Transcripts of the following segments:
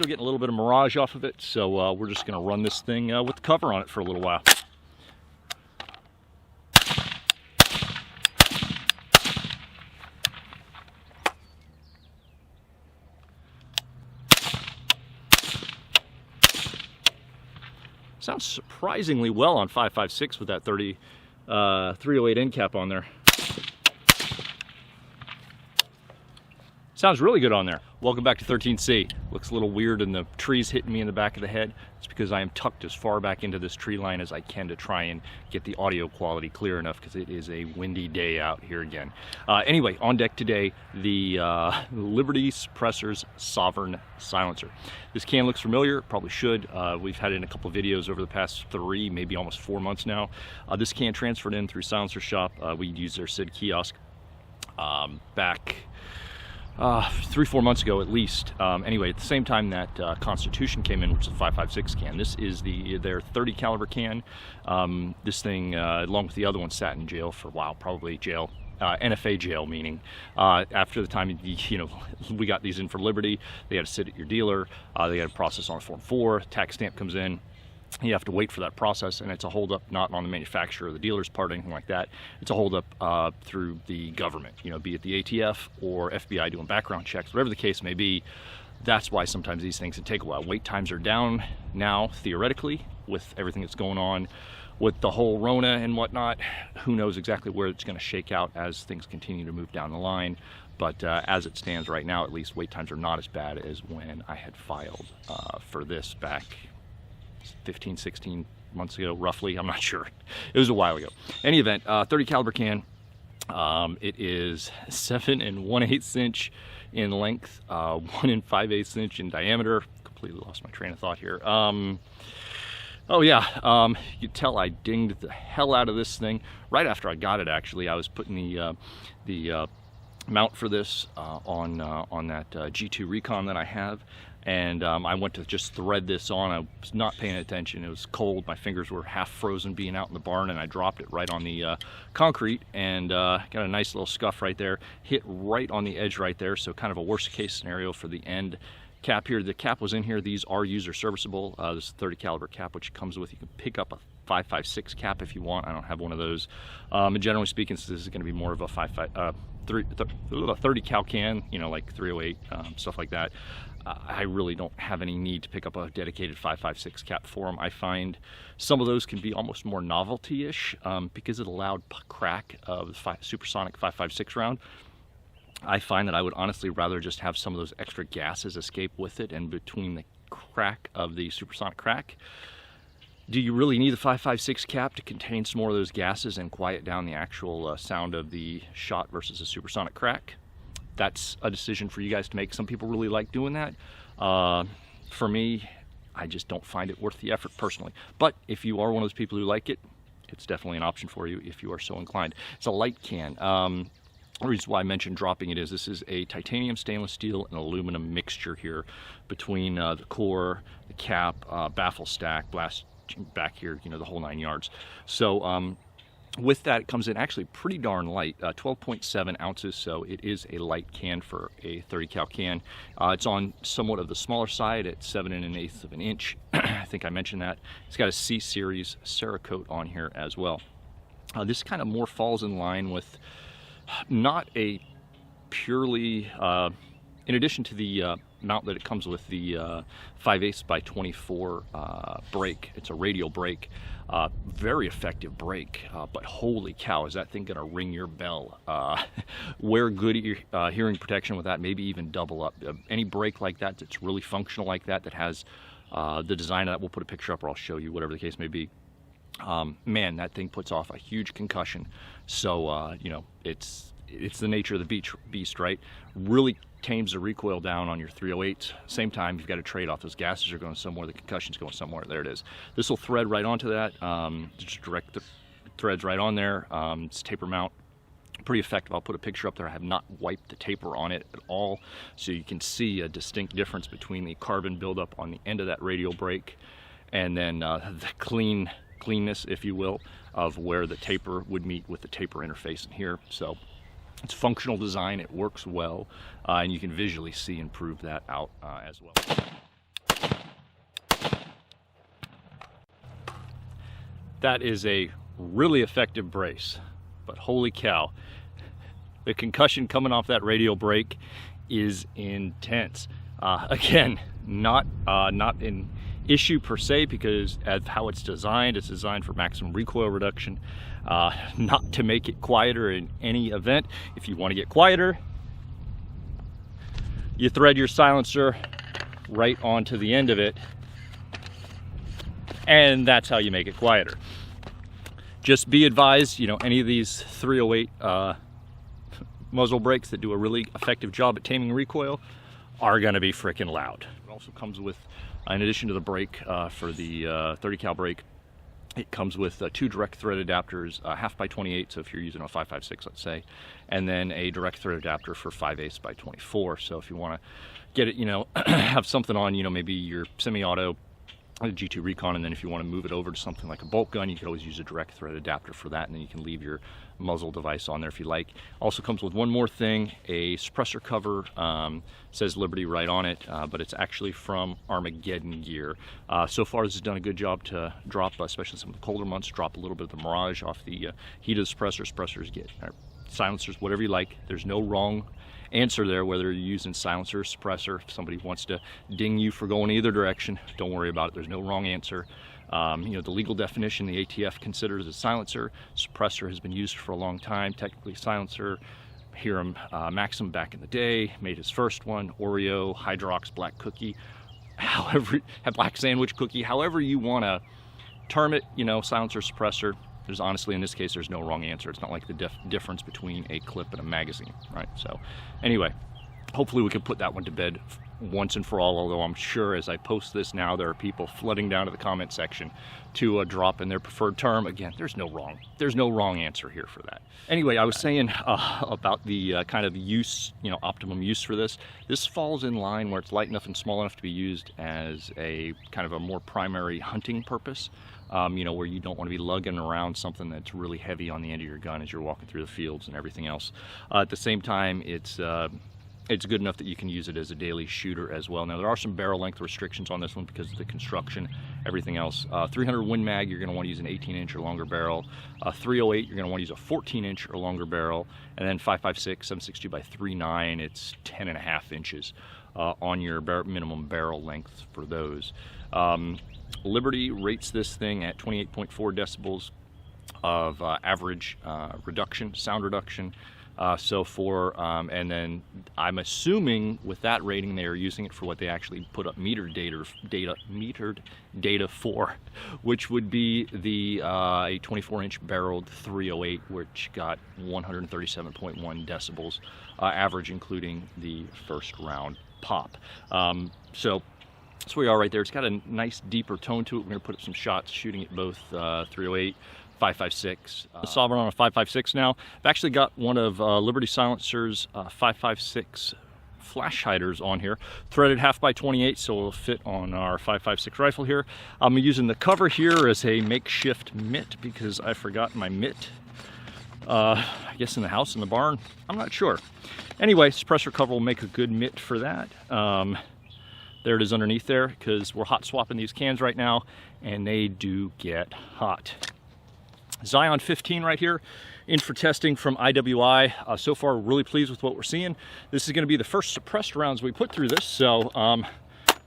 still getting a little bit of mirage off of it, so we're just going to run this thing with the cover on it for a little while. Sounds surprisingly well on 5.56 with that 308 end cap on there. Sounds really good on there. Welcome back to 13C. Looks a little weird and the trees hitting me in the back of the head. It's because I am tucked as far back into this tree line as I can to try and get the audio quality clear enough because it is a windy day out here again. Anyway, on deck today, the Liberty Suppressor's Sovereign Silencer. This can looks familiar, probably should. We've had it in a couple of videos over the past 3, maybe almost 4 months now. This can transferred in through Silencer Shop. We used their SID kiosk back 3-4 months ago at least. Anyway, at the same time that Constitution came in, which is a 5.56 can, this is their 30 caliber can. This thing, along with the other one, sat in jail for a while, probably jail. NFA jail, meaning after the time we got these in for Liberty, they had to sit at your dealer, they had to process on a Form 4, tax stamp comes in, you have to wait for that process, and it's a holdup not on the manufacturer or the dealer's part or anything like that. It's a holdup through the government, be it the ATF or FBI doing background checks, whatever the case may be. That's why sometimes these things can take a while. Wait times are down now, theoretically, with everything that's going on with the whole Rona and whatnot. Who knows exactly where it's going to shake out as things continue to move down the line. But as it stands right now, at least, wait times are not as bad as when I had filed for this back 15, 16 months ago, roughly. I'm not sure. It was a while ago. Any event, 30 caliber can. It is 7 1/8 inch in length, 1 5/8 inch in diameter. Completely lost my train of thought here. Oh yeah, you can tell I dinged the hell out of this thing right after I got it. Actually, I was putting the mount for this on that G2 Recon that I have, and I went to just thread this on. I was not paying attention. It was cold. My fingers were half frozen being out in the barn, and I dropped it right on the concrete and got a nice little scuff right there. Hit right on the edge right there, so kind of a worst case scenario for the end cap here. The cap was in here. These are user serviceable. This is a 30 caliber cap, which comes with. You can pick up a 5.56 cap if you want. I don't have one of those. And generally speaking, this is going to be more of a 30 cal can, like 308, stuff like that. I really don't have any need to pick up a dedicated 5.56 cap for them. I find some of those can be almost more novelty-ish because of the loud crack of the supersonic 5.56 round. I find that I would honestly rather just have some of those extra gases escape with it, and between the crack of the supersonic crack, do you really need the 5.56 cap to contain some more of those gases and quiet down the actual sound of the shot versus a supersonic crack? That's a decision for you guys to make. Some people really like doing that. For me, I just don't find it worth the effort personally. But if you are one of those people who like it, it's definitely an option for you if you are so inclined. It's a light can. The reason why I mentioned dropping it is this is a titanium, stainless steel, and aluminum mixture here between the core, the cap, baffle stack, blast back here, the whole 9 yards. So with that, it comes in actually pretty darn light, 12.7 ounces, so it is a light can for a 30 cal can. It's on somewhat of the smaller side at 7 1/8 of an inch. I think I mentioned that. It's got a C-Series Cerakote on here as well. This kind of more falls in line with not a purely, in addition to the mount that it comes with, the 5/8 by 24 brake. It's a radial brake, very effective brake, but holy cow, is that thing gonna ring your bell. Wear good hearing protection with that, maybe even double up. Any brake like that that's really functional like that, that has the design of that, we'll put a picture up or I'll show you, whatever the case may be. Man, that thing puts off a huge concussion. So it's the nature of the beast, right? Really tames the recoil down on your 308s. Same time, you've got to trade off. Those gases are going somewhere, the concussion's going somewhere. There it is. This will thread right onto that. Just direct the threads right on there. It's taper mount, pretty effective. I'll put a picture up there. I have not wiped the taper on it at all, so you can see a distinct difference between the carbon buildup on the end of that radial brake and then the cleanness, if you will, of where the taper would meet with the taper interface in here. So it's functional design, it works well, and you can visually see and prove that out as well. That is a really effective brace, but holy cow, the concussion coming off that radial brake is intense. Again, not an issue per se, because of how it's designed for maximum recoil reduction, not to make it quieter in any event. If you want to get quieter, you thread your silencer right onto the end of it, and that's how you make it quieter. Just be advised, you know, any of these 308 muzzle brakes that do a really effective job at taming recoil are going to be freaking loud. It also comes with, in addition to the brake for the 30 cal brake, it comes with 2 direct thread adapters, 1/2x28, so if you're using a 5.56, let's say, and then a direct thread adapter for 5/8 by 24. So if you want to get it, you know, have something on, you know, maybe your semi-auto G2 Recon, and then if you want to move it over to something like a bolt gun, you can always use a direct thread adapter for that, and then you can leave your muzzle device on there if you like. Also comes with one more thing, a suppressor cover. Says Liberty right on it, but it's actually from Armageddon Gear. So far this has done a good job to drop, especially some of the colder months, drop a little bit of the mirage off the heat of the suppressor. Suppressors get, silencers, whatever you like. There's no wrong answer there, whether you're using silencer or suppressor. If somebody wants to ding you for going either direction, don't worry about it. There's no wrong answer. You know, the legal definition the ATF considers a silencer. Suppressor has been used for a long time. Technically silencer. Hiram Maxim back in the day made his first one. Oreo, Hydrox, Black Cookie, however, Black Sandwich Cookie, however you want to term it, you know, silencer, suppressor. There's honestly, in this case, there's no wrong answer. It's not like the difference between a clip and a magazine, right? So anyway, hopefully we can put that one to bed once and for all, although I'm sure as I post this now, there are people flooding down to the comment section to drop in their preferred term. Again, there's no wrong answer here for that. Anyway, I was saying about the kind of use, you know, optimum use for this. This falls in line where it's light enough and small enough to be used as a kind of a more primary hunting purpose. You know, where you don't want to be lugging around something that's really heavy on the end of your gun as you're walking through the fields and everything else. At the same time, it's good enough that you can use it as a daily shooter as well. Now, there are some barrel length restrictions on this one because of the construction, everything else. 300 Win Mag, you're going to want to use an 18-inch or longer barrel. 308, you're going to want to use a 14-inch or longer barrel. And then 5.56, 7.62 by 3.9, it's 10.5 inches on your minimum barrel length for those. Liberty rates this thing at 28.4 decibels of average reduction, sound reduction. And then I'm assuming with that rating they are using it for what they actually put up metered data for, which would be the a 24-inch barreled 308, which got 137.1 decibels average, including the first round pop. So that's where we are right there. It's got a nice deeper tone to it. We're going to put up some shots shooting at both 308, 5.56. Sovereign on a 5.56 now. I've actually got one of Liberty Silencer's 5.56 flash hiders on here, threaded 1/2x28, so it'll fit on our 5.56 rifle here. I'm using the cover here as a makeshift mitt because I forgot my mitt. I guess in the house, in the barn, I'm not sure. Anyway, suppressor cover will make a good mitt for that. There it is underneath there, because we're hot swapping these cans right now, and they do get hot. Zion 15 right here, in for testing from IWI. So far, really pleased with what we're seeing. This is going to be the first suppressed rounds we put through this, so I'm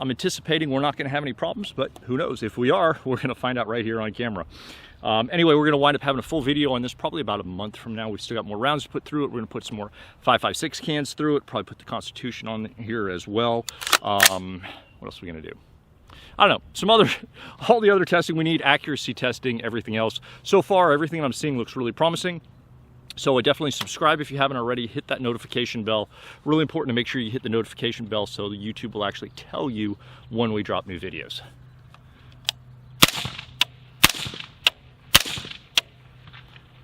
anticipating we're not going to have any problems, but who knows? If we are, we're going to find out right here on camera. Anyway, we're going to wind up having a full video on this probably about a month from now. We've still got more rounds to put through it. We're going to put some more 5.56 cans through it, probably put the Constitution on here as well. What else are we going to do? I don't know, all the other testing we need, accuracy testing, everything else. So far, everything I'm seeing looks really promising. So definitely subscribe if you haven't already. Hit that notification bell. Really important to make sure you hit the notification bell so the YouTube will actually tell you when we drop new videos.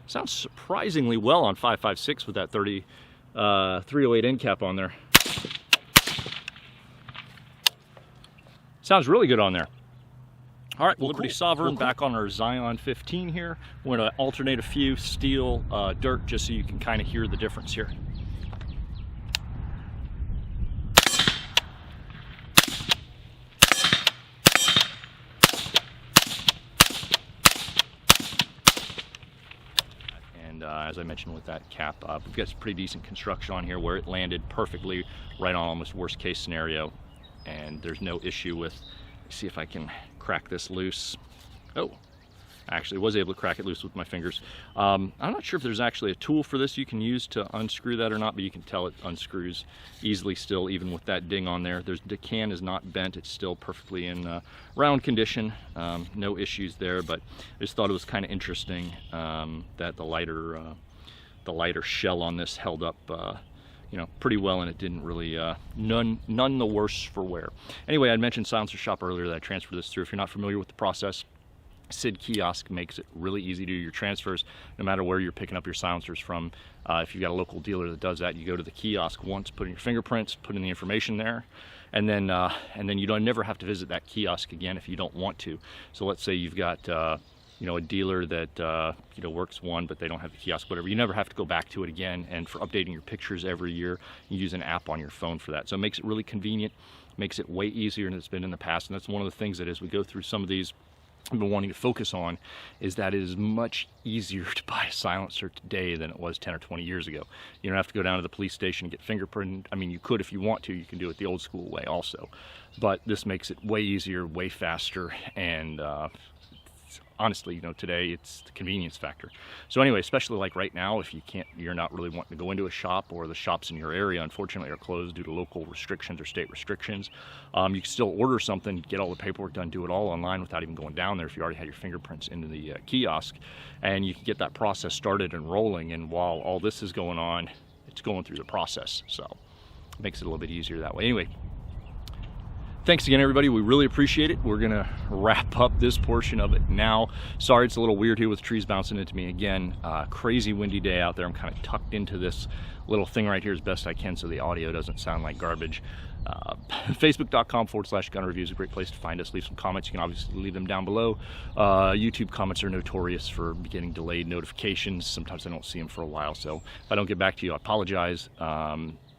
Sounds surprisingly well on 5.56 with that 308 end cap on there. Sounds really good on there. All right, well, Liberty Sovereign back on our Zion 15 here. We're going to alternate a few steel, dirt, just so you can kind of hear the difference here. as I mentioned with that cap. We've got some pretty decent construction on here where it landed perfectly right on almost worst case scenario, and there's no issue with, see if I can crack this loose. Oh, I actually was able to crack it loose with my fingers. I'm not sure if there's actually a tool for this you can use to unscrew that or not, but you can tell it unscrews easily still, even with that ding on there. The can is not bent, it's still perfectly in round condition. No issues there, but I just thought it was kind of interesting that the lighter shell on this held up you know, pretty well, and it didn't really, none the worse for wear. Anyway, I mentioned Silencer Shop earlier that I transferred this through. If you're not familiar with the process, SID kiosk makes it really easy to do your transfers no matter where you're picking up your silencers from. If you've got a local dealer that does that, you go to the kiosk once, put in your fingerprints, put in the information there, and then you don't never have to visit that kiosk again if you don't want to. So let's say you've got you know, a dealer that you know, works one but they don't have the kiosk, whatever. You never have to go back to it again. And for updating your pictures every year, you use an app on your phone for that. So it makes it really convenient, makes it way easier than it's been in the past. And that's one of the things that as we go through some of these I've been wanting to focus on, is that it is much easier to buy a silencer today than it was 10 or 20 years ago. You don't have to go down to the police station and get fingerprinted. I mean, you could if you want to. You can do it the old school way also. But this makes it way easier, way faster, and honestly, you know, today it's the convenience factor. So anyway, especially like right now, if you're not really wanting to go into a shop, or the shops in your area unfortunately are closed due to local restrictions or state restrictions, you can still order something, get all the paperwork done, do it all online without even going down there if you already had your fingerprints into the kiosk, and you can get that process started and rolling. And while all this is going on, it's going through the process, so it makes it a little bit easier that way. Anyway, thanks again, everybody. We really appreciate it. We're gonna wrap up this portion of it now. Sorry it's a little weird here with trees bouncing into me again. Crazy windy day out there. I'm kind of tucked into this little thing right here as best I can so the audio doesn't sound like garbage. Facebook.com/gun reviews is a great place to find us. Leave some comments. You can obviously leave them down below. YouTube comments are notorious for getting delayed notifications. Sometimes I don't see them for a while, so if I don't get back to you, I apologize.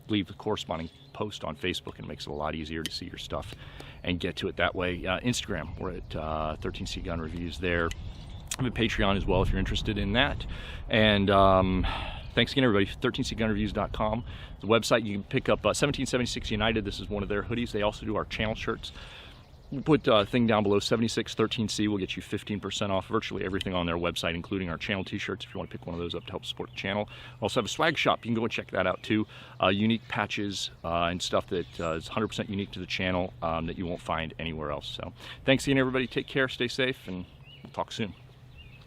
Leave the corresponding post on Facebook, and it makes it a lot easier to see your stuff and get to it that way. Instagram, we're at 13C Gun Reviews there. I have a Patreon as well if you're interested in that. And thanks again, everybody. 13cgunreviews.com, the website. You can pick up 1776 United. This is one of their hoodies. They also do our channel shirts. We'll put a thing down below, 7613C will get you 15% off virtually everything on their website, including our channel t-shirts if you want to pick one of those up to help support the channel. We also have a swag shop. You can go and check that out too. Unique patches and stuff that is 100% unique to the channel that you won't find anywhere else. So thanks again, everybody. Take care, stay safe, and we'll talk soon.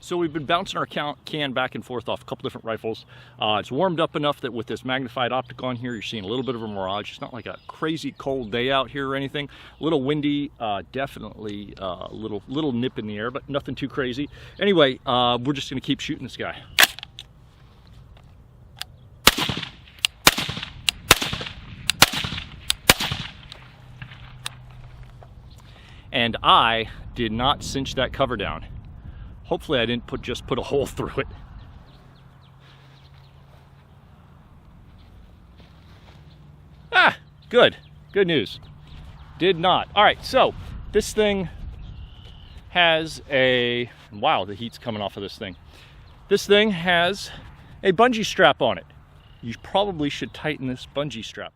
So we've been bouncing our can back and forth off a couple different rifles. It's warmed up enough that with this magnified optic on here, you're seeing a little bit of a mirage. It's not like a crazy cold day out here or anything. A little windy, definitely a little nip in the air, but nothing too crazy. Anyway, we're just gonna keep shooting this guy. And I did not cinch that cover down. Hopefully I didn't just put a hole through it. Ah, good news. Did not. All right, so this thing has a, wow, the heat's coming off of this thing. This thing has a bungee strap on it. You probably should tighten this bungee strap.